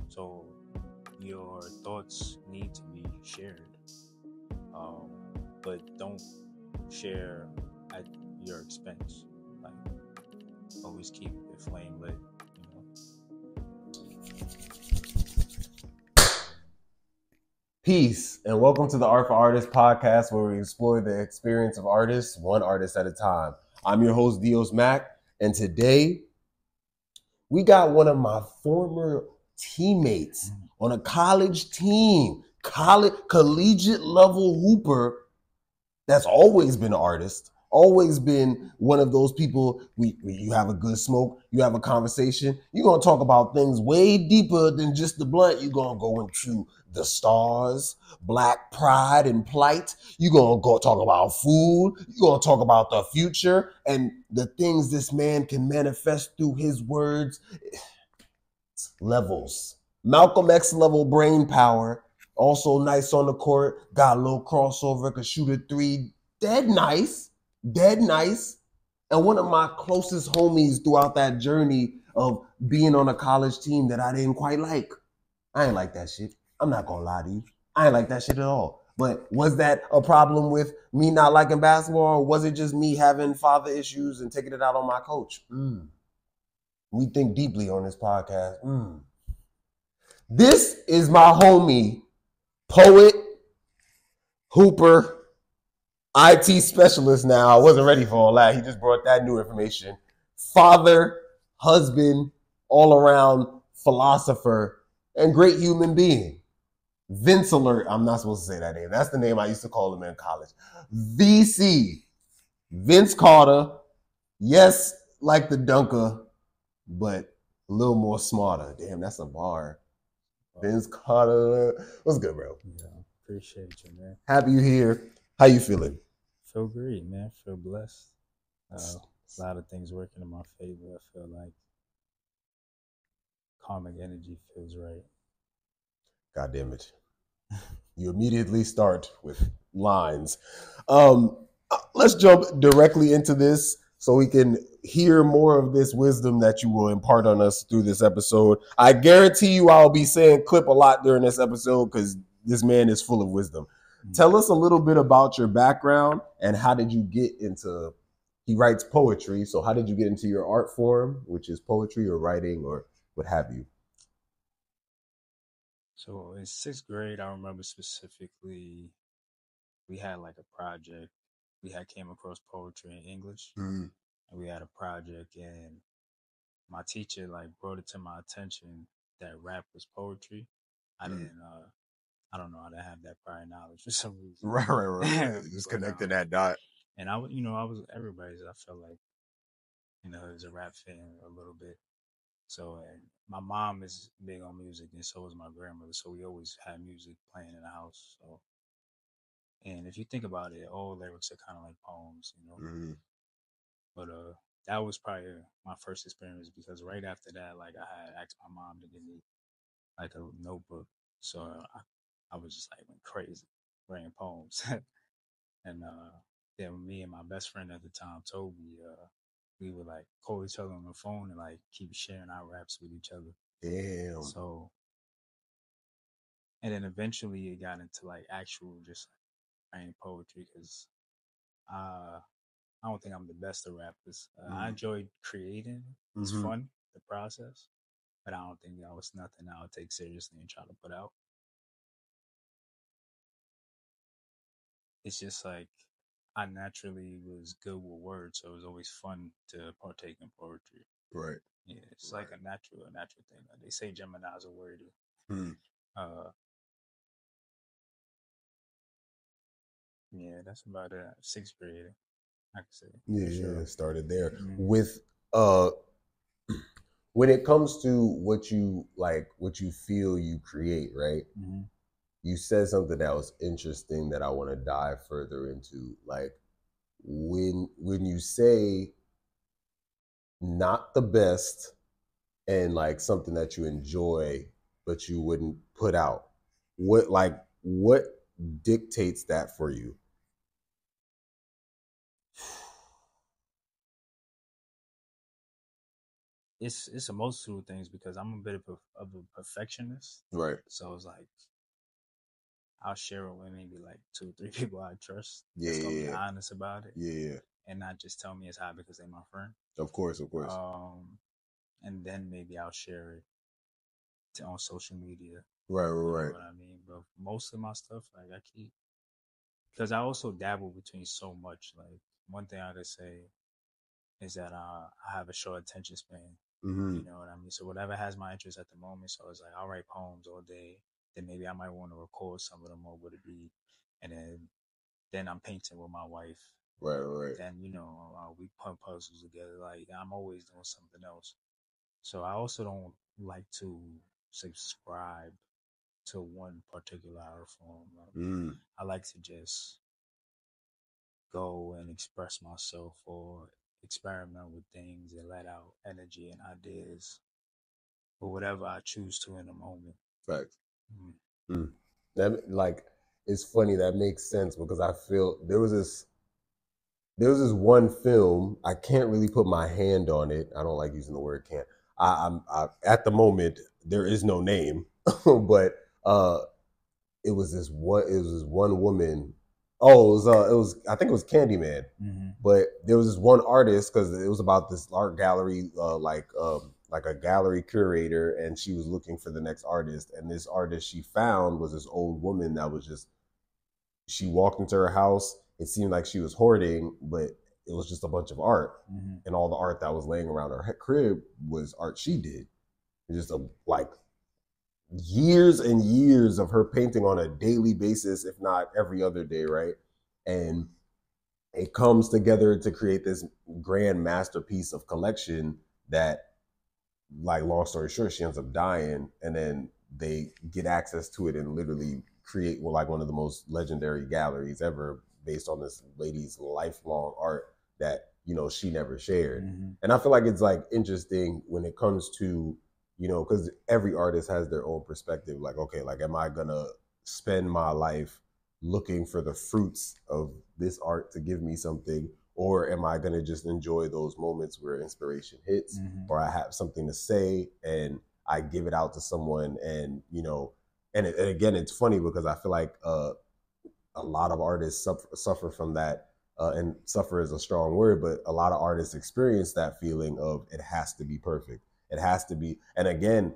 So your thoughts need to be shared, um, but don't share at your expense. Like always keep the flame lit. You know. Peace, and welcome to the Art4Artists podcast, where we explore the experience of artists, one artist at a time. I'm your host, Dios Mac, and today we got one of my former teammates on a college team, collegiate level hooper that's always been an artist, always been one of those people. You have a good smoke, you have a conversation, you're gonna talk about things way deeper than just the blunt. You're gonna go into the stars, black pride and plight. You're gonna go talk about food, you're gonna talk about the future and the things this man can manifest through his words. Levels. Malcolm X level brain power. Also nice on the court. Got a little crossover. Could shoot a three. Dead nice. Dead nice. And one of my closest homies throughout that journey of being on a college team that I didn't quite like. I ain't like that shit. I'm not gonna lie to you. I ain't like that shit at all. But was that a problem with me not liking basketball, or was it just me having father issues and taking it out on my coach? We think deeply on this podcast. This is my homie, poet, hooper, IT specialist now. I wasn't ready for all that. He just brought that new information. Father, husband, all around philosopher, and great human being. Vince Alert. I'm not supposed to say that name. That's the name I used to call him in college. VC. Vince Carter. Yes, like the dunker, but a little more smarter. Damn, that's a bar. Vince Carter. What's good, bro? Yeah, appreciate you, man. Happy you here. How you feeling? Feel great, man. Feel blessed. A lot of things working in my favor. I feel like karmic energy feels right. God damn it. You immediately start with lines. Let's jump directly into this so we can hear more of this wisdom that you will impart on us through this episode. I guarantee you I'll be saying clip a lot during this episode because this man is full of wisdom. Tell us a little bit about your background and how did you get into, he writes poetry, so how did you get into your art form, which is poetry or writing or what have you? So in sixth grade, I remember specifically we had like a project. We had came across poetry in English, and we had a project, and my teacher like brought it to my attention that rap was poetry. I didn't. I don't know. I didn't have that prior knowledge for some reason. Right. Just But, connecting that dot. And I was everybody's. I felt like, as a rap fan a little bit. So, and my mom is big on music, and so is my grandmother. So we always had music playing in the house. So, and if you think about it, all lyrics are kind of like poems. But that was probably my first experience because right after that, like I had asked my mom to give me like a notebook, so I was just like went crazy writing poems, and then me and my best friend at the time, Toby, we would like call each other on the phone and like keep sharing our raps with each other. Damn. So, and then eventually it got into like actual just like, writing poetry because I don't think I'm the best of rappers. I enjoy creating; it's fun, the process, but I don't think that was nothing I would take seriously and try to put out. It's just like I naturally was good with words, so it was always fun to partake in poetry. Right. Yeah, it's like a natural thing. They say Gemini's are wordy. Uh, yeah, that's about it. Sixth grade, I could say. Yeah, started there. With when it comes to what you like, what you feel you create, right? You said something that was interesting that I want to dive further into. Like when you say not the best and like something that you enjoy but you wouldn't put out, what dictates that for you? it's a multitude of things because I'm a bit of a perfectionist. Right. So it's like I'll share it with maybe like two or three people I trust Yeah, that's gonna be yeah, honest about it yeah, yeah. and not just tell me it's hot because they're my friend. Of course, of course. And then maybe I'll share it on social media. Right, You right, know right. what I mean? But most of my stuff, like I keep, because I also dabble between so much. Like one thing I could say is that I have a short attention span. Mm-hmm. You know what I mean? So whatever has my interest at the moment. So it's like I'll write poems all day. Then maybe I might want to record some of them over the beat, and then I'm painting with my wife. Right, right. Then we put puzzles together. Like I'm always doing something else. So I also don't like to subscribe to one particular art form. Mm. I like to just go and express myself or experiment with things and let out energy and ideas or whatever I choose to in the moment. Facts. Mm. Mm. That like it's funny. That makes sense because I feel there was this one film. I can't really put my hand on it. I don't like using the word can't. At the moment there is no name, but it was this one woman. Oh, it was I think it was Candyman. Mm-hmm. But there was this one artist because it was about this art gallery, like a gallery curator, and she was looking for the next artist. And this artist she found was this old woman that was just. She walked into her house. It seemed like she was hoarding, but it was just a bunch of art, Mm-hmm. and all the art that was laying around her crib was art she did. Just like years and years of her painting on a daily basis, if not every other day, right? And it comes together to create this grand masterpiece of collection that, like, long story short, she ends up dying, and then they get access to it and literally create, well, like one of the most legendary galleries ever based on this lady's lifelong art that she never shared. Mm-hmm. And I feel like it's like interesting when it comes to because every artist has their own perspective. Like, okay, like, am I gonna spend my life looking for the fruits of this art to give me something, or am I gonna just enjoy those moments where inspiration hits, Mm-hmm. or I have something to say and I give it out to someone, and and again, it's funny because I feel like a lot of artists suffer from that, and suffer is a strong word, but a lot of artists experience that feeling of it has to be perfect. It has to be, and again,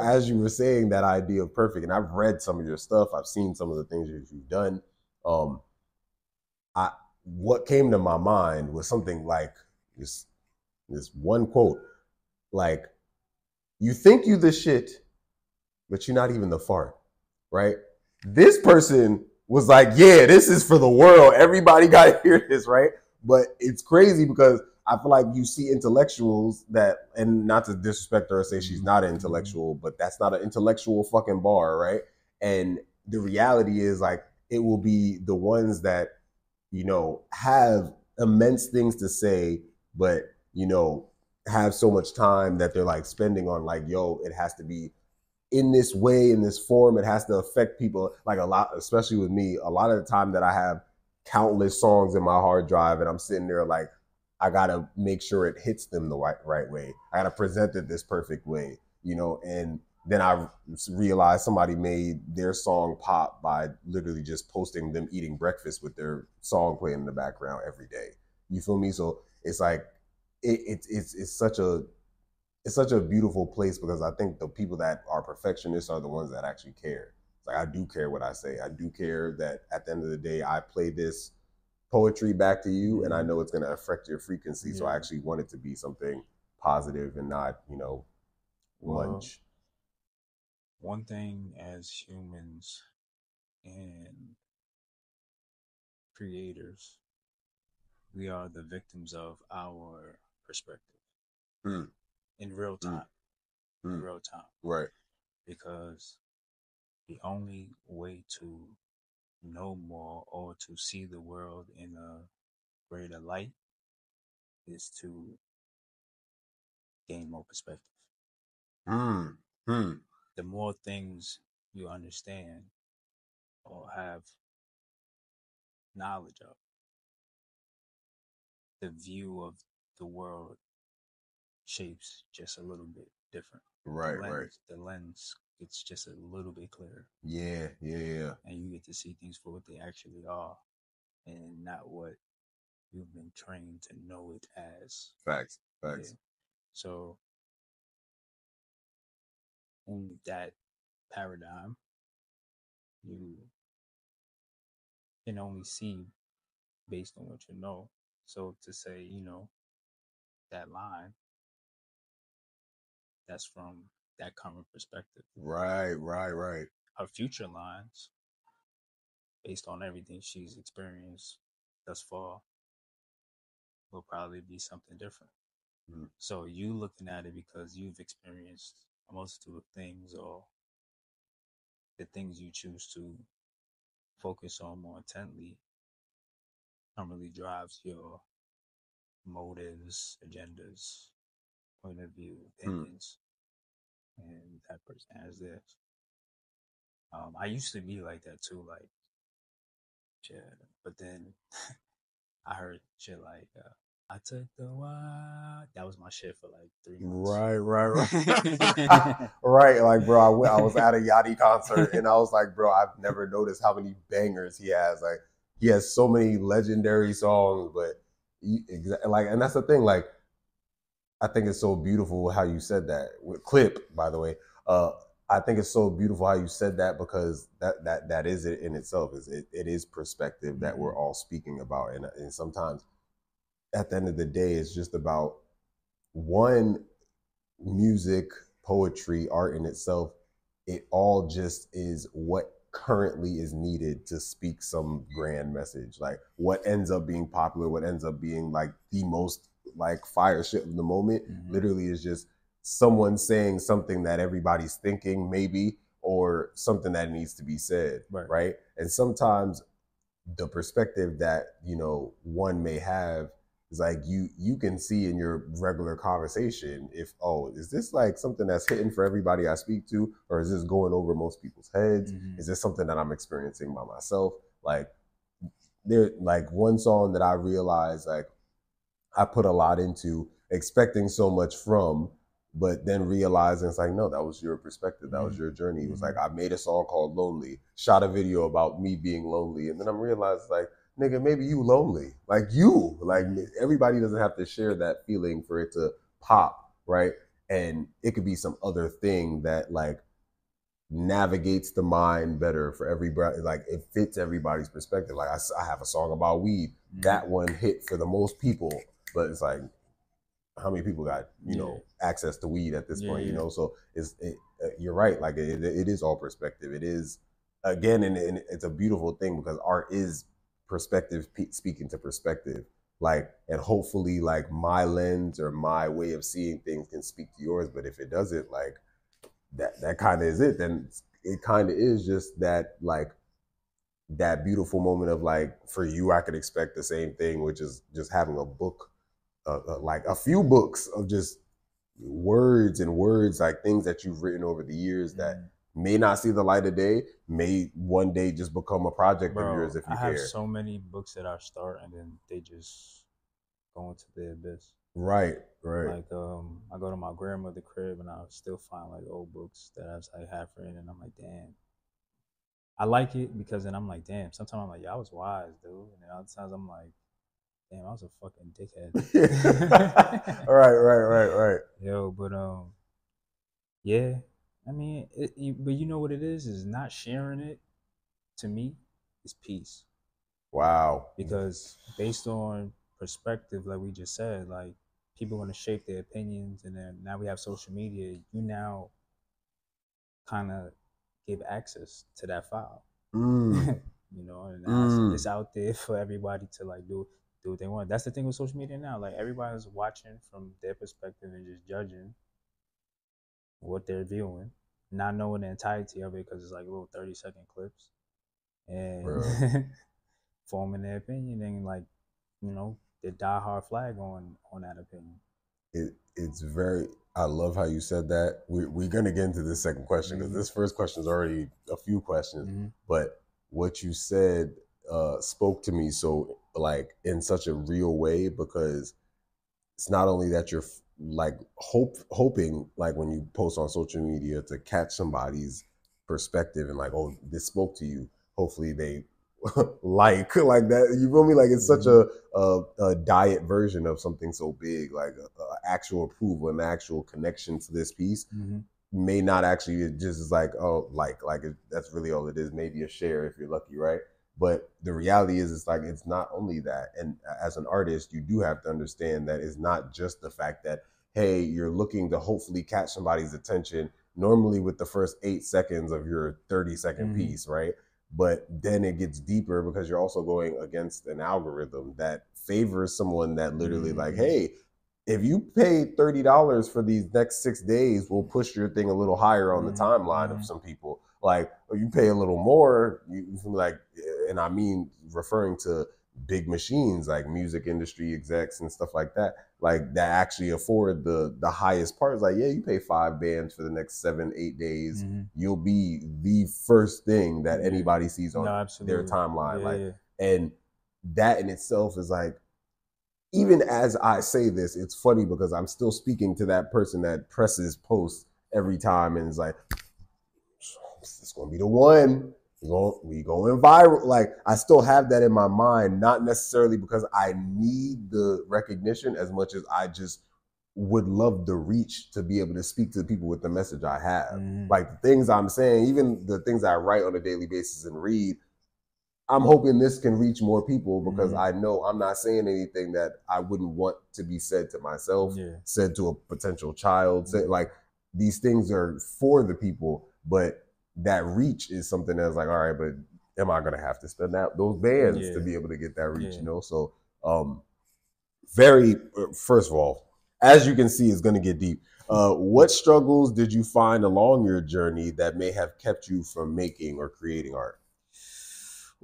as you were saying, that idea of perfect, and I've read some of your stuff, I've seen some of the things that you've done. Um, I What came to my mind was something like this one quote, like, you think you the shit, but you're not even the fart, right? This person was like, yeah, this is for the world. Everybody got to hear this, right? But it's crazy because I feel like you see intellectuals that, and not to disrespect her or say she's not an intellectual, but that's not an intellectual fucking bar, right? And the reality is, like, it will be the ones that, have immense things to say, but, have so much time that they're like spending on, like, yo, it has to be in this way, in this form. It has to affect people, like, a lot, especially with me. A lot of the time that I have countless songs in my hard drive and I'm sitting there like, I gotta make sure it hits them the right way. I gotta present it this perfect way, and then I realized somebody made their song pop by literally just posting them eating breakfast with their song playing in the background every day. You feel me? So it's like it's such a beautiful place because I think the people that are perfectionists are the ones that actually care. It's like, I do care what I say. I do care that at the end of the day, I play this poetry back to you, and I know it's going to affect your frequency. So I Yeah. actually want it to be something positive and not, Well, munch. one thing as humans and creators, we are the victims of our perspective Mm, in real mm, time. In mm. real time, Right. because the only way to know more or to see the world in a greater light is to gain more perspective. Mm, mm. The more things you understand or have knowledge of, the view of the world shapes just a little bit different. Right, right. The lens gets just a little bit clearer. Yeah, yeah, yeah. And you get to see things for what they actually are and not what you've been trained to know it as. Facts, facts. Yeah. So in that paradigm, you can only see based on what you know. So to say, that line, that's from that current perspective. Right, right, right. Her future lines, based on everything she's experienced thus far, will probably be something different. Mm. So you looking at it because you've experienced a multitude of things, or the things you choose to focus on more intently really drives your motives, agendas, point of view, opinions, and that person has this. I used to be like that too, like, shit, but then I heard shit like, I took the wild. That was my shit for like 3 months. Right, right. Right, like, bro, I was at a Yachty concert and I was like, bro, I've never noticed how many bangers he has. Like, he has so many legendary songs, but like, and that's the thing, like, I think it's so beautiful how you said that. With Clip, by the way, I think it's so beautiful how you said that, because that is it in itself. It is perspective that we're all speaking about, and sometimes at the end of the day, it's just about one, music, poetry, art in itself. It all just is what currently is needed to speak some grand message. Like, what ends up being popular, what ends up being like the most like fire shit of the moment, literally is just someone saying something that everybody's thinking, maybe, or something that needs to be said, right? And sometimes the perspective that one may have is like, you can see in your regular conversation if, oh, is this like something that's hitting for everybody I speak to, or is this going over most people's heads? Is this something that I'm experiencing by myself? Like, there, like, one song that I realized, like, I put a lot into, expecting so much from, but then realizing it's like, no, that was your perspective. That was your journey. It was like, I made a song called Lonely, shot a video about me being lonely. And then I'm realized, like, nigga, maybe you lonely. Like, everybody doesn't have to share that feeling for it to pop, right? And it could be some other thing that, like, navigates the mind better for everybody. Like, it fits everybody's perspective. Like, I have a song about weed. That one hit for the most people, but it's like, how many people got access to weed at this point? So you're right. Like, it is all perspective. It is, again, and it's a beautiful thing, because art is perspective speaking to perspective. Like, and hopefully, like, my lens or my way of seeing things can speak to yours. But if it doesn't, like, that kind of is it. Then it kind of is just that, like, that beautiful moment of, like, for you, I could expect the same thing, which is just having a book, like a few books of just words, like things that you've written over the years that may not see the light of day, may one day just become a project of yours if you care. I have so many books that I start and then they just go into the abyss. Right. Like, I go to my grandmother's crib and I still find like old books that I was like half read, and I'm like, damn. I like it because then I'm like, damn. Sometimes I'm like, yeah, I was wise, dude. And then other times I'm like, damn, I was a fucking dickhead. Right. Yo, but yeah. I mean, but you know what it is not sharing it. To me, is peace. Wow. Because based on perspective, like we just said, like, people want to shape their opinions, and then now we have social media. You now kind of give access to that file. And it's out there for everybody to like do what they want. That's the thing with social media now. Like, everybody's watching from their perspective and just judging what they're viewing, not knowing the entirety of it, because it's like little 30-second clips, and forming their opinion, and like, the diehard flag on that opinion. It's very, I love how you said that. We're gonna get into this second question, because this first question is already a few questions, but what you said spoke to me so, like, in such a real way, because it's not only that you're like hoping like when you post on social media to catch somebody's perspective and like, oh, this spoke to you. Hopefully they like that. You feel me? Like it's such a diet version of something so big, like a actual approval, an actual connection to this piece. May not actually just is like, oh, that's really all it is. Maybe a share if you're lucky, right? But the reality is, it's like it's not only that. And as an artist, you do have to understand that it's not just the fact that, hey, you're looking to hopefully catch somebody's attention normally with the first 8 seconds of your 30-second piece, right? But then it gets deeper because you're also going against an algorithm that favors someone that literally like, hey, if you pay $30 for these next 6 days, we'll push your thing a little higher on the timeline of some people. Like, or you pay a little more, you like, and I mean referring to big machines like music industry execs and stuff like that, like that actually afford the highest parts. Like, yeah, you pay 5 bands for the next 7-8 days, you'll be the first thing that anybody sees on their timeline. And that in itself is like, even as I say this, it's funny because I'm still speaking to that person that presses post every time and is like, it's going to be the one. We going viral. Like, I still have that in my mind, not necessarily because I need the recognition as much as I just would love the reach to be able to speak to the people with the message I have. Like the things I'm saying, even the things I write on a daily basis and read, I'm hoping this can reach more people because I know I'm not saying anything that I wouldn't want to be said to myself, said to a potential child. Like, these things are for the people, but that reach is something that's like, all right, but am I going to have to spend those bands to be able to get that reach, you know? So first of all, as you can see, it's going to get deep. What struggles did you find along your journey that may have kept you from making or creating art?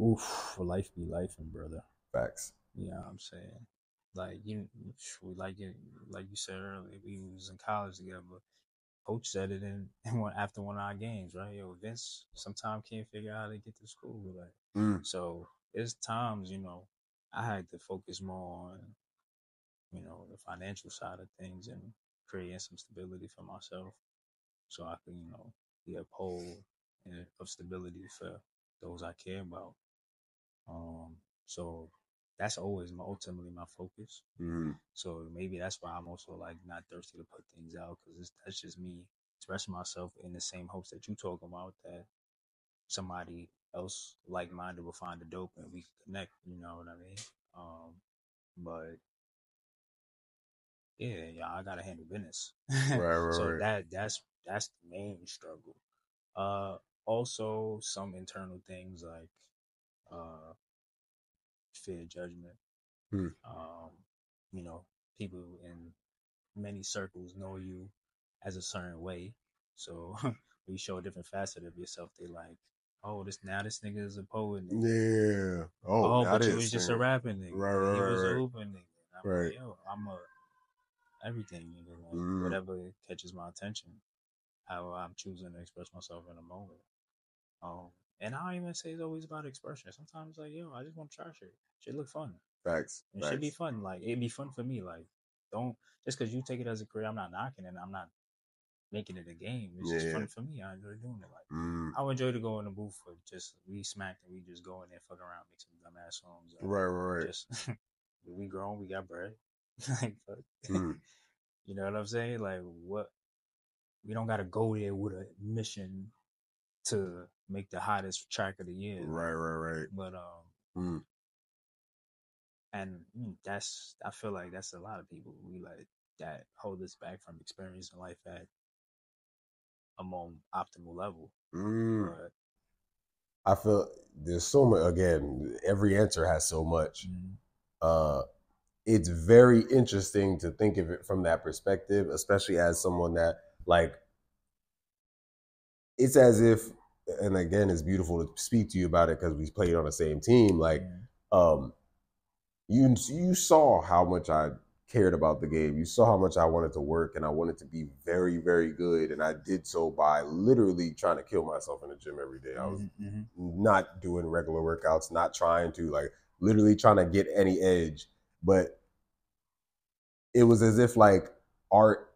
Oof, life be life, brother. Facts. You know what I'm saying? Like like you said earlier, we was in college together. Coach said it after one of our games, right? Yo, Vince sometimes can't figure out how to get to school. Like, so there's times, I had to focus more on, the financial side of things and creating some stability for myself, so I can, be a pole of stability for those I care about. So that's always ultimately my focus. So maybe that's why I'm also like not thirsty to put things out, because that's just me expressing myself in the same hopes that you talking about, that somebody else like minded will find the dope and we can connect. You know what I mean? But yeah, I gotta handle business. So Right. that's the main struggle. Also some internal things like fear judgment. Um, people in many circles know you as a certain way. So when you show a different facet of yourself, they like, oh, this nigga is a poet nigga. Yeah. Oh, Oh, that but you is was just a rapping nigga. Right. He was a hooping nigga. And I'm Right. like, yo, I'm a everything nigga. Like, whatever catches my attention, how I'm choosing to express myself in a moment. And I don't even say it's always about expression. Sometimes like, yo, I just want to try shit. Shit look fun. Facts. It should be fun. Like, it'd be fun for me. Like, don't just because you take it as a career, I'm not knocking it. I'm not making it a game. It's just fun for me. I enjoy doing it. Like, I would enjoy to go in the booth for just we smacked and we just go in there, fuck around, make some dumbass songs. Right. Just we grown, we got bread. Like, you know what I'm saying? Like, what? We don't gotta go there with a mission to make the hottest track of the year. Right. But and I feel like that's a lot of people we like that hold us back from experiencing life at a more optimal level. But I feel there's so much. Again, every answer has so much. It's very interesting to think of it from that perspective, especially as someone that, like, it's as if, and again, it's beautiful to speak to you about it because we played on the same team. Like, you saw how much I cared about the game. You saw how much I wanted to work and I wanted to be very, very good. And I did so by literally trying to kill myself in the gym every day. I was not doing regular workouts, not trying to, like, literally trying to get any edge. But it was as if, like, art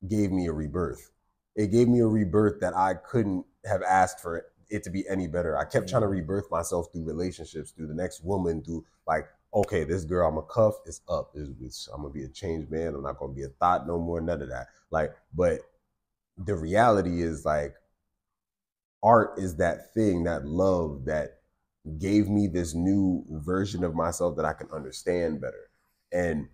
gave me a rebirth. It gave me a rebirth that I couldn't have asked for it to be any better. I kept trying to rebirth myself through relationships, through the next woman, through like, okay, this girl I'm a cuff, it's up. I'm gonna be a changed man. I'm not gonna be a thought no more, none of that. Like, but the reality is like art is that thing, that love that gave me this new version of myself that I can understand better. And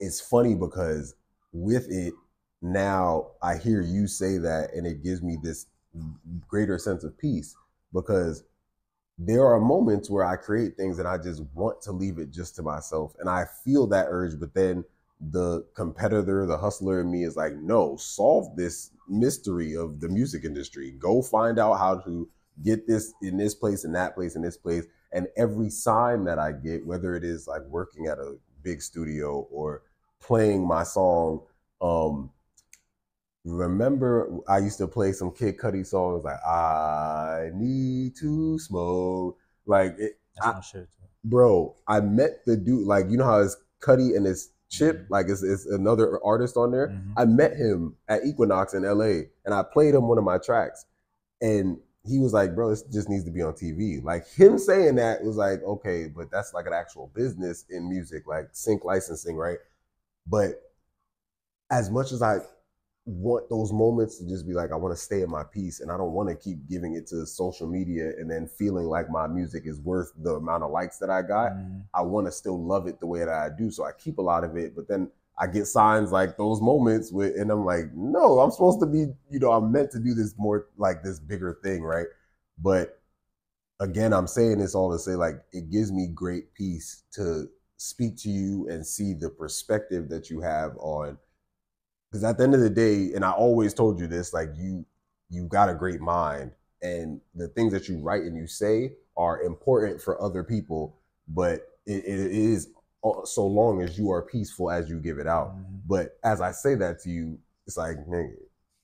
it's funny because with it, now I hear you say that and it gives me this greater sense of peace because there are moments where I create things and I just want to leave it just to myself. And I feel that urge, but then the competitor, the hustler in me is like, no, solve this mystery of the music industry. Go find out how to get this in this place, in that place, in this place. And every sign that I get, whether it is like working at a big studio or playing my song, remember I used to play some Kid Cudi songs like I need to smoke. Like it, That's my shit too. bro, I met the dude, like you know how it's Cudi and it's Chip, Mm-hmm. like it's another artist on there. Mm-hmm. I met him at Equinox in LA and I played him one of my tracks. And he was like, bro, this just needs to be on TV. Like him saying that was like, okay, but that's like an actual business in music, like sync licensing, right? But as much as I want those moments to just be like, I want to stay in my peace and I don't want to keep giving it to social media and then feeling like my music is worth the amount of likes that I got. Mm-hmm. I want to still love it the way that I do. So I keep a lot of it, but then I get signs like those moments with, and I'm like, no, I'm supposed to be, I'm meant to do this more like this bigger thing, right? But again, I'm saying this all to say like it gives me great peace to speak to you and see the perspective that you have on, because at the end of the day, and I always told you this, like you got a great mind and the things that you write and you say are important for other people, but it is so long as you are peaceful as you give it out. Mm-hmm. But as I say that to you, it's like, nigga,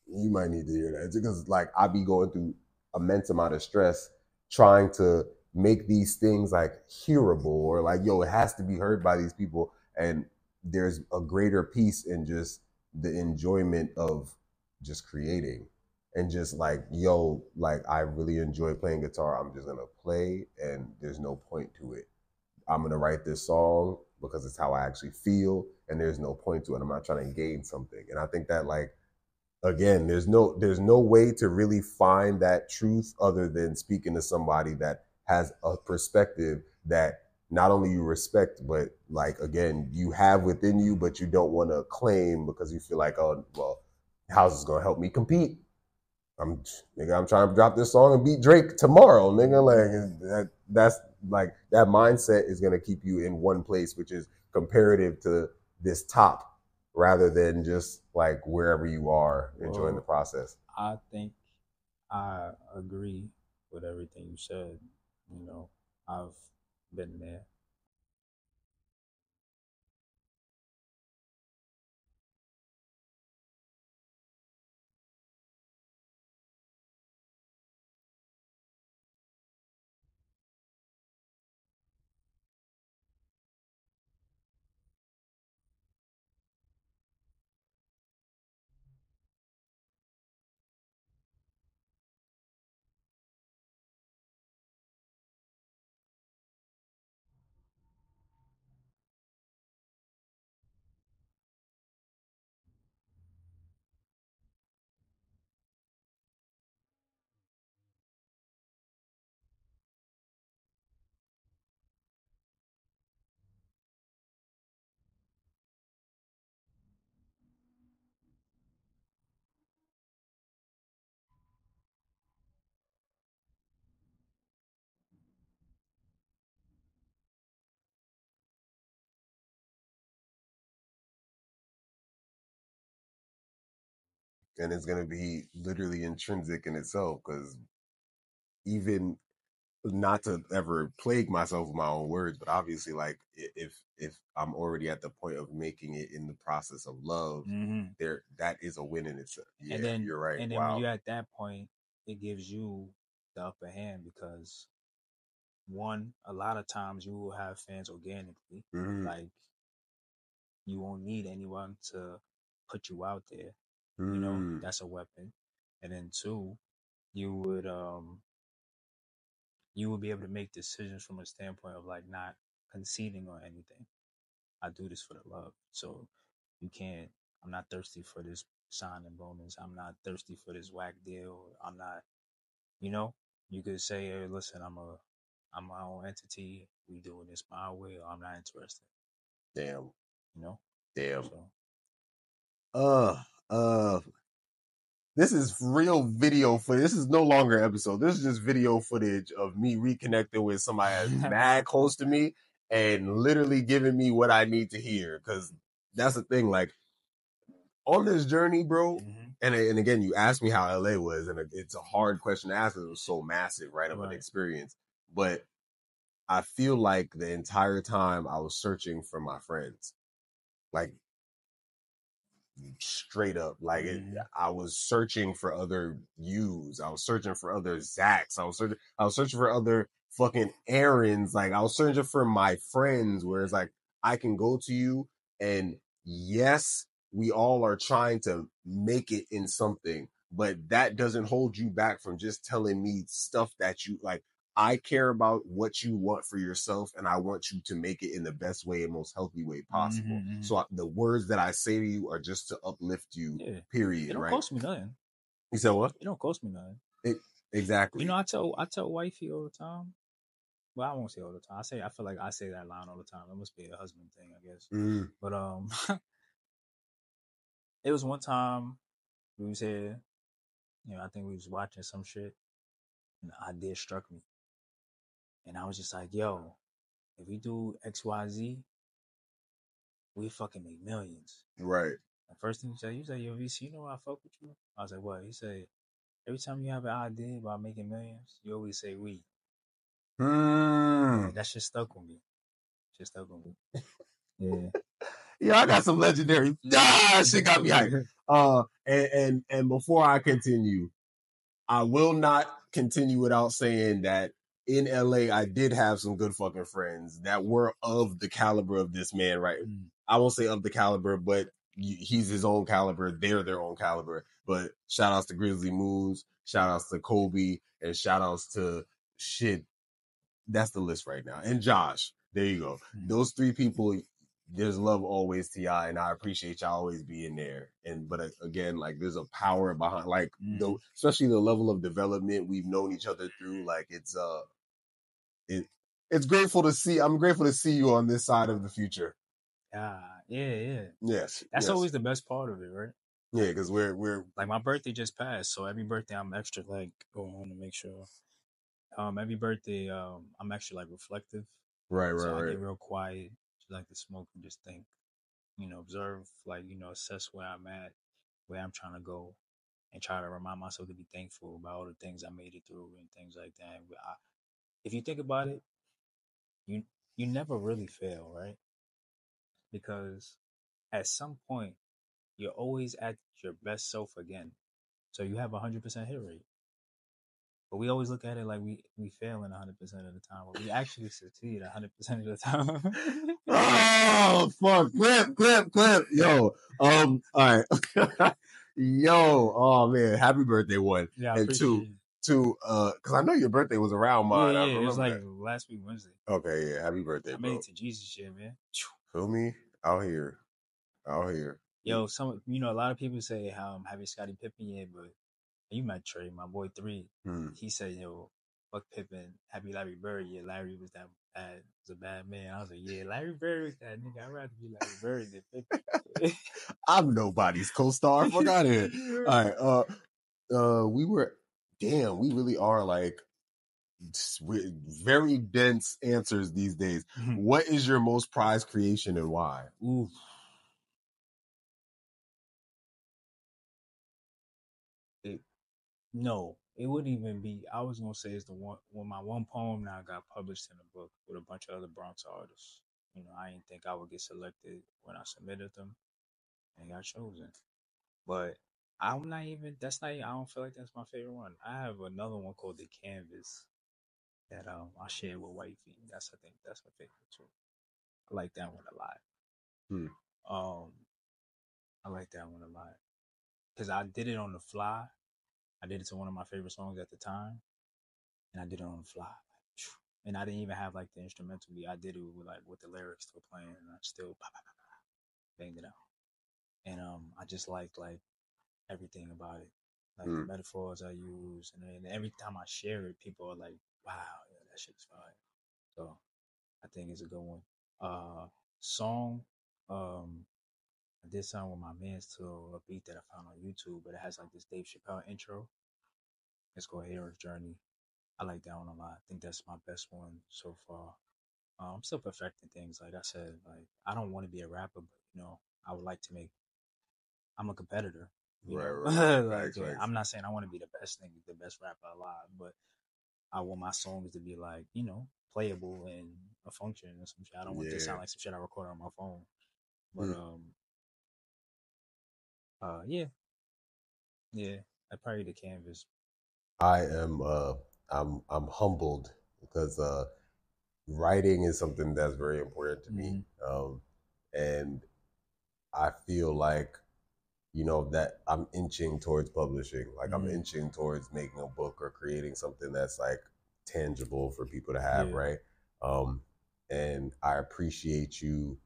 you might need to hear that because like I be going through immense amount of stress trying to make these things like hearable or like, yo, it has to be heard by these people. And there's a greater peace in just the enjoyment of just creating and just like, yo, like I really enjoy playing guitar. I'm just gonna play and there's no point to it. I'm gonna write this song because it's how I actually feel and there's no point to it. I'm not trying to gain something. And I think that like again, there's no way to really find that truth other than speaking to somebody that has a perspective that not only you respect, but like again, you have within you, but you don't want to claim because you feel like, oh, well, how's this gonna help me compete? I'm nigga, I'm trying to drop this song and beat Drake tomorrow, nigga. Like that's like that mindset is gonna keep you in one place, which is comparative to this top, rather than just like wherever you are enjoying the Well, process. I think I agree with everything you said. You know, I've been there. And it's gonna be literally intrinsic in itself, because even not to ever plague myself with my own words, but obviously like if I'm already at the point of making it in the process of love, Mm-hmm. there that is a win in itself. And Yeah, then you're right. and then when Wow. you're at that point, it gives you the upper hand because one, a lot of times you will have fans organically. Mm-hmm. Like you won't need anyone to. put you out there. Mm. That's a weapon. And then two, you would you would be able to make decisions from a standpoint of like not conceding on anything. I do this for the love. So you can't, I'm not thirsty for this signing bonus. I'm not thirsty for this whack deal. I'm not, you know, you could say, hey, listen, I'm my own entity. We doing this my way, or I'm not interested. Damn. You know? Damn. So Uh, uh, this is real video footage. This is no longer an episode. This is just video footage of me reconnecting with somebody that's mad close to me and literally giving me what I need to hear. Because that's the thing. Like, on this journey, bro, mm-hmm. and again, you asked me how LA was, and it's a hard question to ask because it was so massive, right, of an Right. experience. But I feel like the entire time I was searching for my friends. Like, straight up, like Mm-hmm. I was searching for other yous. I was searching for other Zachs. I was searching for other fucking errands. Like, I was searching for my friends, where it's like I can go to you, and yes, we all are trying to make it in something, but that doesn't hold you back from just telling me stuff that you like. I care about what you want for yourself, and I want you to make it in the best way and most healthy way possible. Mm-hmm. So the words that I say to you are just to uplift you, Yeah. It period, don't right? cost me nothing. You said what? It don't cost me nothing. It, exactly. I tell wifey all the time. Well, I won't say all the time. I feel like I say that line all the time. It must be a husband thing, I guess. Mm. But it was one time we was here. I think we was watching some shit, and the idea struck me, and I was just like, "Yo, if we do X, Y, Z, we fucking make millions." Right. The first thing he said, "Yo, VC, you know why I fuck with you?" I was like, "What?" He said, "Every time you have an idea about making millions, you always say we." Yeah, Mm. that shit stuck with me. Shit stuck with me. Yeah. Yeah, I got some legendary. Ah, shit got me hyped. And before I continue, I will not continue without saying that in LA, I did have some good fucking friends that were of the caliber of this man, right? Mm. I won't say of the caliber, but he's his own caliber. They're their own caliber. But shout outs to Grizzly Moons, shout outs to Kobe, and shout outs to shit. That's the list right now. And Josh, there you go. Mm. Those three people, there's love always to y'all, and I appreciate y'all always being there. And but again, like there's a power behind, like especially the level of development we've known each other through. Like it, it's grateful to see. I'm grateful to see you on this side of the future. Yeah. Yes, That's yes, always the best part of it, right? yeah. Because we're Like my birthday just passed, so every birthday I'm extra like going on to make sure. Every birthday I'm extra like reflective, right, so I right. get real quiet, just like to smoke and just think, observe, like assess where I'm at, where I'm trying to go, and try to remind myself to be thankful about all the things I made it through and things like that. If you think about it, you you never really fail, right? Because at some point you're always at your best self again. So you have 100% hit rate. But we always look at it like we fail in 100% of the time, but we actually succeed 100% of the time. Oh fuck! Clip. Yo, all right. Yo, oh man, happy birthday, one Yeah, I and appreciate it. because I know your birthday was around Yeah, mine. I it was remember like that. last week Wednesday. Okay, yeah, happy birthday, I made bro. it to Jesus shit, man. Feel me? Out here, out here. Yo, a lot of people say how I'm happy Scottie Pippen, yeah, but you met Trey, my boy three. Hmm. He said, "Yo, fuck Pippen, happy Larry Bird." Yeah, Larry was that bad, was a bad man. I was like, "Yeah, Larry Bird was that nigga. I'd rather be Larry Bird than Pippen." I'm nobody's co-star. Fuck out of here. All right. We were. Damn, we really are like very dense answers these days. What is your most prized creation and why? Ooh. No, it wouldn't even be. I was gonna say it's the one when my one poem now got published in a book with a bunch of other Bronx artists. I didn't think I would get selected when I submitted them and got chosen. But I'm not even. That's not. I don't feel like that's my favorite one. I have another one called the Canvas that I shared with Wifey. I think that's my favorite too. I like that one a lot. Hmm. Um, I like that one a lot because I did it on the fly. I did it to one of my favorite songs at the time, and I did it on the fly. And I didn't even have like the instrumental beat. I did it with like with the lyrics still playing, and I still banged it out. And I just liked like everything about it, like the Mm. metaphors I use, and then every time I share it, people are like, "Wow, yeah, that shit's fire." So I think it's a good one. Song, um, I did something with my man's to a beat that I found on YouTube, but it has like this Dave Chappelle intro. It's called Hero's Journey. I like that one a lot. I think that's my best one so far. I'm still perfecting things. Like I said, like I don't want to be a rapper, but I would like to make. I'm a competitor. Right, right. Like Facts, facts. I'm not saying I want to be the best thing, the best rapper alive, but I want my songs to be like playable and a function or some shit. I don't want it to Yeah. sound like some shit I record on my phone. But Mm. yeah, yeah, I probably the canvas. I am I'm humbled because writing is something that's very important to me. Mm-hmm. And I feel like, that I'm inching towards publishing. Like I'm Mm-hmm. inching towards making a book or creating something that's like tangible for people to have, Yeah. right? Um, and I appreciate you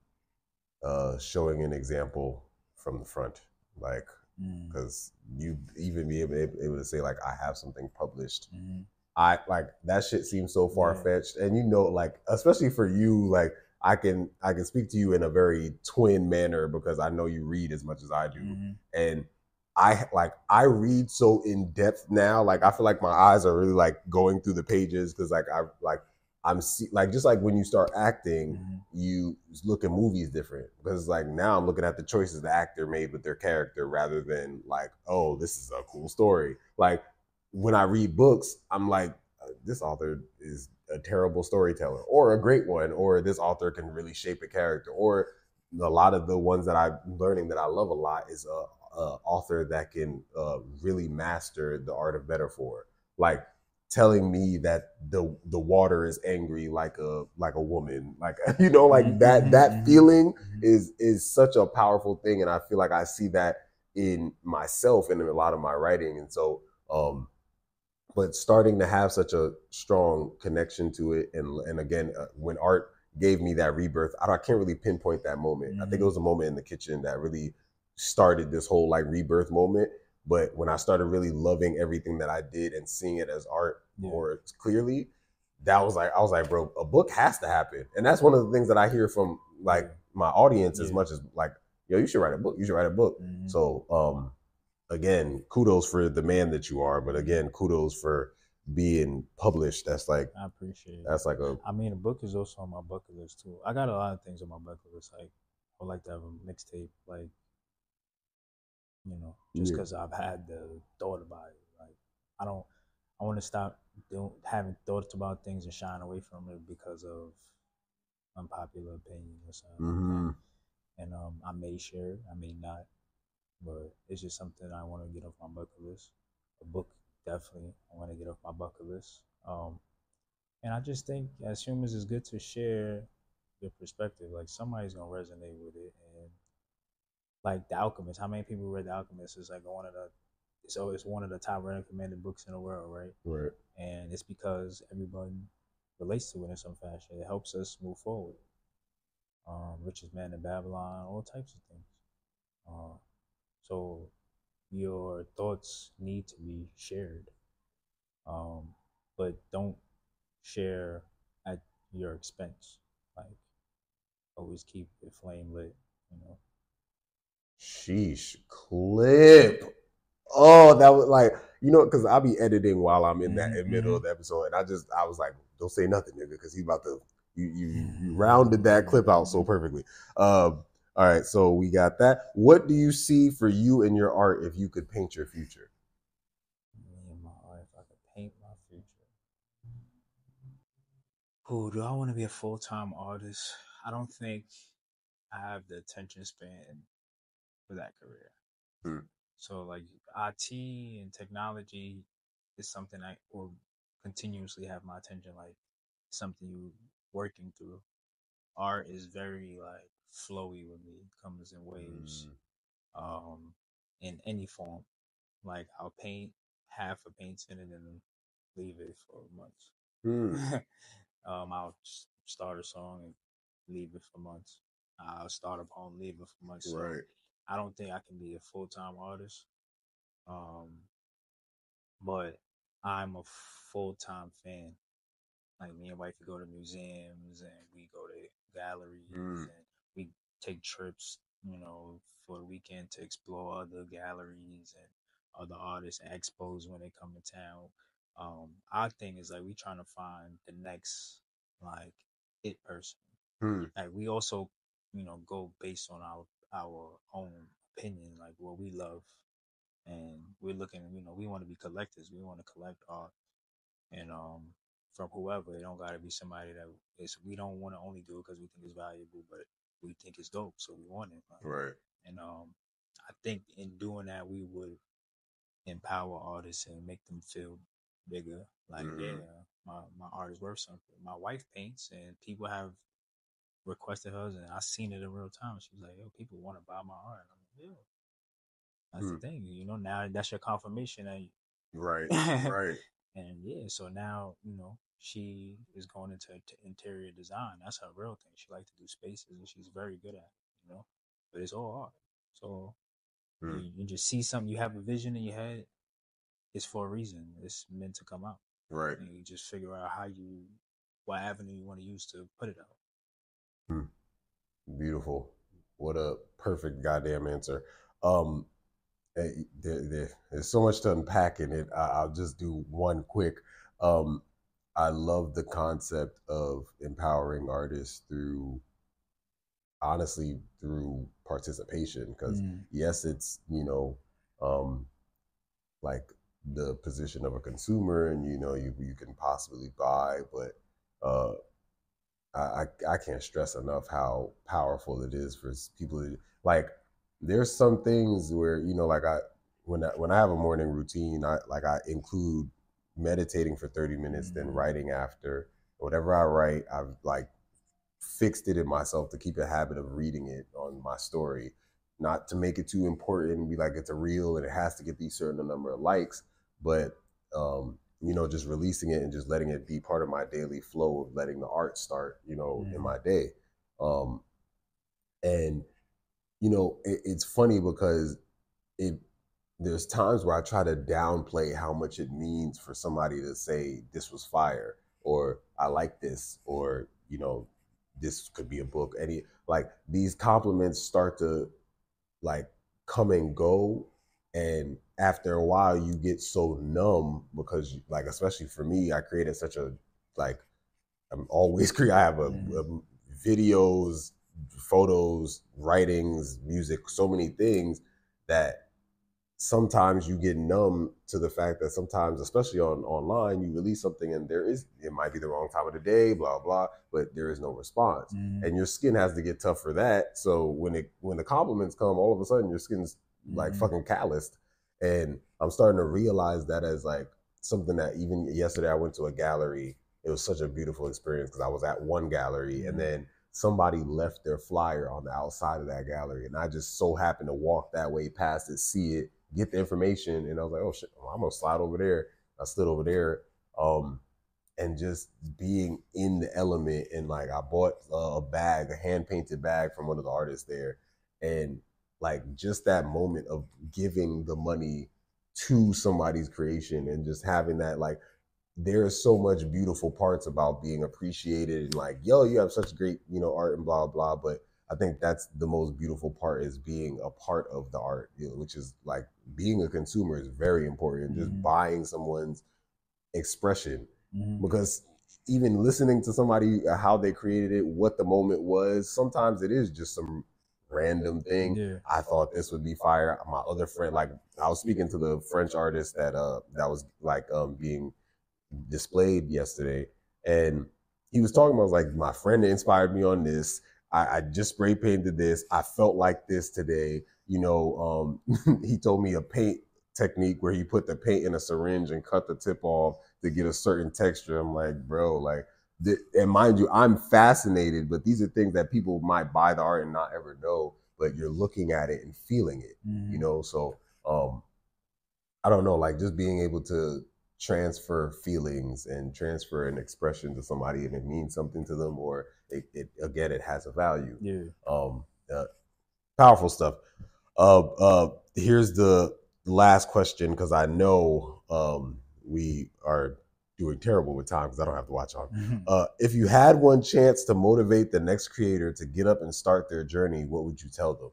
showing an example from the front, like Mm-hmm. because you even be able to say like I have something published. Mm-hmm. I like that shit seems so far Yeah. fetched, and like especially for you, like I can speak to you in a very twin manner because I know you read as much as I do, Mm-hmm. and I read so in depth now. Like I feel like my eyes are really like going through the pages because like just like when you start acting, Mm-hmm. you look at movies different because like now I'm looking at the choices the actor made with their character rather than like, oh, this is a cool story. Like when I read books, I'm like, this author is a terrible storyteller or a great one, or this author can really shape a character. Or a lot of the ones that I'm learning that I love a lot is a author that can really master the art of metaphor. Like telling me that the water is angry like a woman, like like Mm-hmm. that Mm-hmm. feeling Mm-hmm. is such a powerful thing, and I feel like I see that in myself and in a lot of my writing. And so but starting to have such a strong connection to it, and again, when art gave me that rebirth, I can't really pinpoint that moment. I think it Mm-hmm. was a moment in the kitchen that really started this whole like rebirth moment. But when I started really loving everything that I did and seeing it as art Yeah. more clearly, that was like I was like, bro, a book has to happen. And that's one of the things that I hear from like Yeah. my audience as Yeah. much as like, yo, you should write a book. You should write a book. Mm-hmm. So again, kudos for the man that you are, but Mm-hmm. again, kudos for being published. I appreciate it. That's like a I mean, a book is also on my bucket list too. I got a lot of things on my bucket list. Like, I would like to have a mixtape. Like, just yeah. because I've had the thought about it. Like, I don't. I want to stop having thoughts about things and shying away from it because of unpopular opinion or something like that. Mm-hmm. And I may share, I may not, but it's just something I want to get off my bucket list. A book, definitely, I want to get off my bucket list. And I just think as humans, it's good to share your perspective. Like somebody's gonna resonate with it, and like The Alchemist. How many people read The Alchemist? It's like it's one of the top recommended books in the world, right? Right. And it's because everyone relates to it in some fashion. It helps us move forward. Richest Man in Babylon, all types of things. Uh, so your thoughts need to be shared, um, but don't share at your expense. Like always keep the flame lit. You know. Sheesh. Clip. Oh, that was like, because I'll be editing while I'm in that in middle Mm-hmm, of the episode, and I was like, don't say nothing, nigga, because he's about to you rounded that clip out so perfectly. All right, so we got that. What do you see for you and your art if you could paint your future? Me and my art, if I could paint my future. Who do I want to be a full time artist? I don't think I have the attention span for that career. Hmm. So like IT and technology is something I will continuously have my attention. Like something you working through. Art is very like flowy with me. It comes in waves. in any form. Like I'll paint half a painting and then leave it for months. I'll start a song and leave it for months. I'll start a poem, leave it for months. So Right. I don't think I can be a full time artist. Um, but I'm a full time fan. Like me and wifey go to museums and we go to galleries and we take trips, for the weekend to explore other galleries and other artists and expos when they come to town. Our thing is like we trying to find the next like it person. Like we also, go based on our own opinion, like what we love, and we're looking. We want to be collectors. We want to collect art, and from whoever. It don't got to be somebody that is. We don't want to only do it because we think it's valuable, but we think it's dope, so we want it. Like, Right. and I think in doing that, we would empower artists and make them feel bigger. Like, yeah, my art is worth something. My wife paints, and people have requested hers, and I seen it in real time. She was like, "Yo, people want to buy my art." I'm like, "Yeah, that's the thing. Now that's your confirmation that." Right. Right. And yeah, so now she is going into interior design. That's her real thing. She likes to do spaces, and she's very good at it. But it's all art. So you just see something. You have a vision in your head. It's for a reason. It's meant to come out. Right. And you just figure out what avenue you want to use to put it out. Beautiful. What a perfect goddamn answer. There's so much to unpack in it. I'll just do one quick. I love the concept of empowering artists honestly through participation, because yes, it's like the position of a consumer, and you can possibly buy, but I can't stress enough how powerful it is for people to, like, there's some things where like when I have a morning routine, I include meditating for 30 minutes, then writing after. Whatever I write, I've like fixed it in myself to keep a habit of reading it on my story, not to make it too important and be like it's a reel and it has to get these certain number of likes, but just releasing it and just letting it be part of my daily flow of letting the art start, in my day. And it's funny because it there's times where I try to downplay how much it means for somebody to say this was fire, or I like this, or this could be a book. Any, like, these compliments start to like come and go, and after a while you get so numb because like, especially for me, I created such a, like, I'm always I have a videos, photos, writings, music, so many things that sometimes you get numb to the fact that sometimes, especially online, you release something and it might be the wrong time of the day, blah blah, but there is no response, and your skin has to get tough for that. So when the compliments come, all of a sudden your skin's like fucking calloused, and I'm starting to realize that as like something that, even yesterday I went to a gallery. It was such a beautiful experience because I was at one gallery and then somebody left their flyer on the outside of that gallery, and I just so happened to walk that way past it, see it, get the information, and I was like, oh shit, I'm gonna slide over there. I slid over there, and just being in the element, and like I bought a hand painted bag from one of the artists there, and like just that moment of giving the money to somebody's creation and just having that, like, there's so much beautiful parts about being appreciated and like, yo, you have such great, art and blah blah. But I think that's the most beautiful part, is being a part of the art, which is like being a consumer is very important. Just buying someone's expression, because even listening to somebody, how they created it, what the moment was, sometimes it is just some random thing. Yeah. I thought this would be fire. My other friend, like, I was speaking to the French artist that was like being displayed yesterday, and he was talking about, was like, my friend inspired me on this. I just spray painted this. I felt like this today. He told me a paint technique where he put the paint in a syringe and cut the tip off to get a certain texture. I'm like, bro, like, and mind you, I'm fascinated, but these are things that people might buy the art and not ever know. but you're looking at it and feeling it, Mm-hmm. you know? So I don't know, like just being able to transfer feelings and transfer an expression to somebody and it means something to them, or again, it has a value. Yeah. Uh, Powerful stuff. Here's the last question, because I know we are doing terrible with time because I don't have to watch on. If you had one chance to motivate the next creator to get up and start their journey, what would you tell them?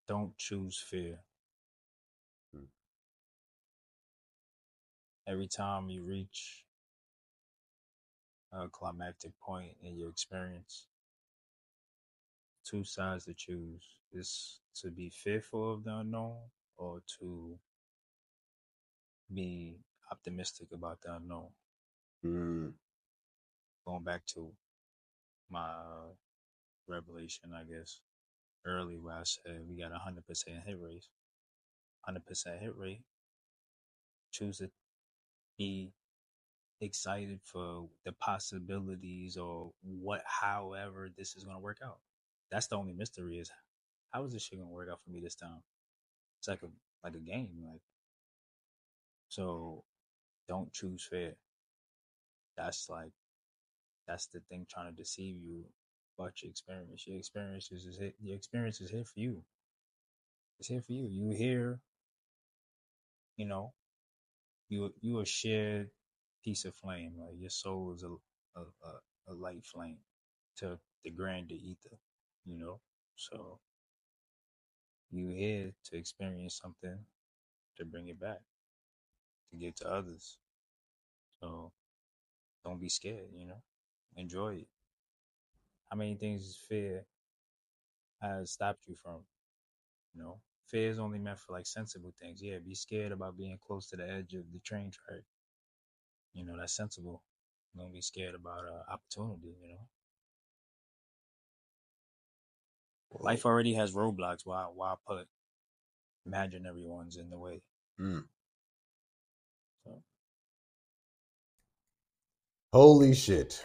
Don't choose fear. Every time you reach a climactic point in your experience, two sides to choose. Is to be fearful of the unknown or to be optimistic about the unknown. Mm. Going back to my revelation, I guess, early where I said we got 100% hit rate. 100% hit rate. Choose to be excited for the possibilities or however this is going to work out. That's the only mystery is how is this shit going to work out for me this time? It's like a game. Like, so don't choose fear. That's like that's the thing trying to deceive you about your experience. Your experience is here for you. It's here for you. You here, you know, you a shared piece of flame. Like your soul is a light flame to the grander ether, you know. So you here to experience something to bring it back, to give to others. So don't be scared, you know. Enjoy it. How many things fear has stopped you from? You know, fear is only meant for like sensible things. Yeah, be scared about being close to the edge of the train track. You know, that's sensible. Don't be scared about opportunity. You know, life already has roadblocks. Why put imaginary ones in the way? Mm. So, Holy shit.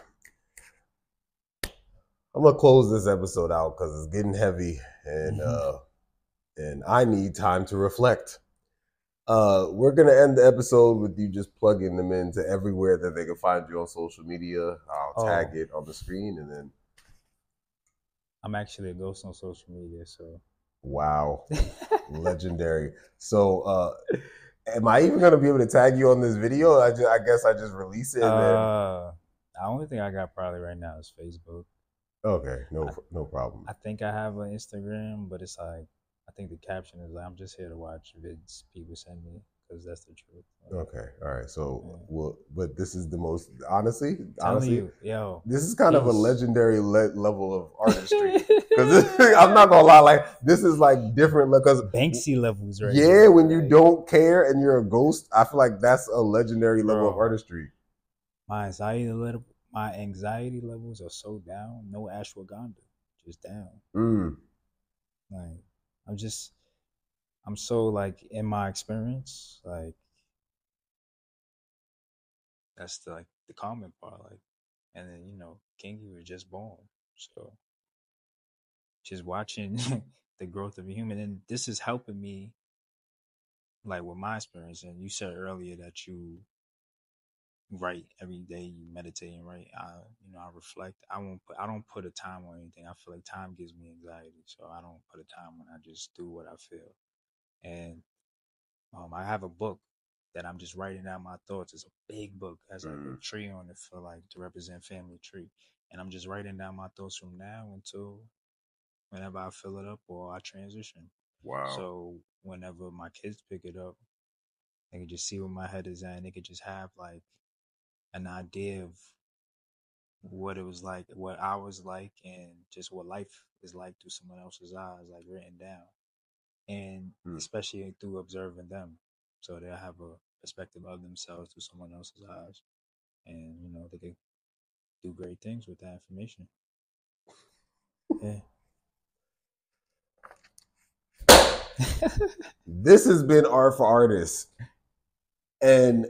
I'm gonna close this episode out because it's getting heavy, and I need time to reflect. We're gonna end the episode with you just plugging them into everywhere that they can find you on social media. I'll tag oh, it on the screen, and then I'm actually a ghost on social media. So, wow, legendary. So, am I even gonna be able to tag you on this video? I guess I just release it, and then the only thing I got probably right now is Facebook. okay, I, no problem. I think I have an Instagram, but it's like I think the caption is like I'm just here to watch vids people send me because that's the truth. Like, Okay, all right. So, yeah. but this is the most Telling honestly, you, yo, this is kind of a peace. legendary level of artistry. Because I'm not gonna lie, like this is like different. Because Banksy levels right yeah, here. when you Like, don't care and you're a ghost, I feel like that's a legendary level of bro, artistry. my anxiety levels are so down. No ashwagandha, just down. Mm, Like, I'm just, I'm so like in my experience. Like, that's like the common part. Like, and then Kingy was just born, so just watching the growth of a human, and this is helping me like with my experience. And you said earlier that you write every day, you meditate and write. I reflect. I don't put a time on anything. I feel like time gives me anxiety, so I don't put a time on. I just do what I feel. And I have a book that I'm just writing down my thoughts. It's a big book, has like a mm, tree on it for like to represent family tree, and I'm just writing down my thoughts from now until whenever I fill it up or I transition. wow. So whenever my kids pick it up, they can just see where my head is at, and they could just have like an idea of what it was like, what I was like, and just what life is like through someone else's eyes, like written down, and Mm. especially through observing them, so they have a perspective of themselves through someone else's eyes, and they can do great things with that information. Yeah. This has been Art for Artists. And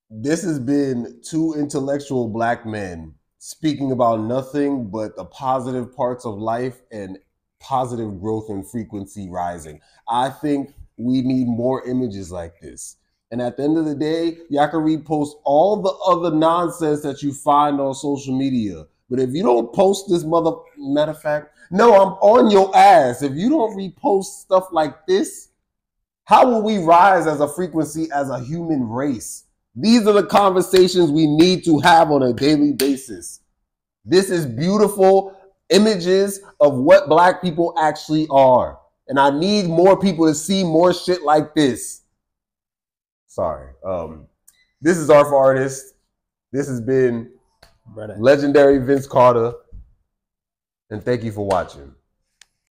this has been two intellectual black men speaking about nothing but the positive parts of life and positive growth and frequency rising. I think we need more images like this. And at the end of the day, y'all can repost all the other nonsense that you find on social media. But if you don't post this matter of fact, no, I'm on your ass. If you don't repost stuff like this, how will we rise as a frequency, as a human race? These are the conversations we need to have on a daily basis. This is beautiful images of what black people actually are. And I need more people to see more shit like this. Sorry. This is Art4Artists. This has been legendary Vince Carter. And thank you for watching.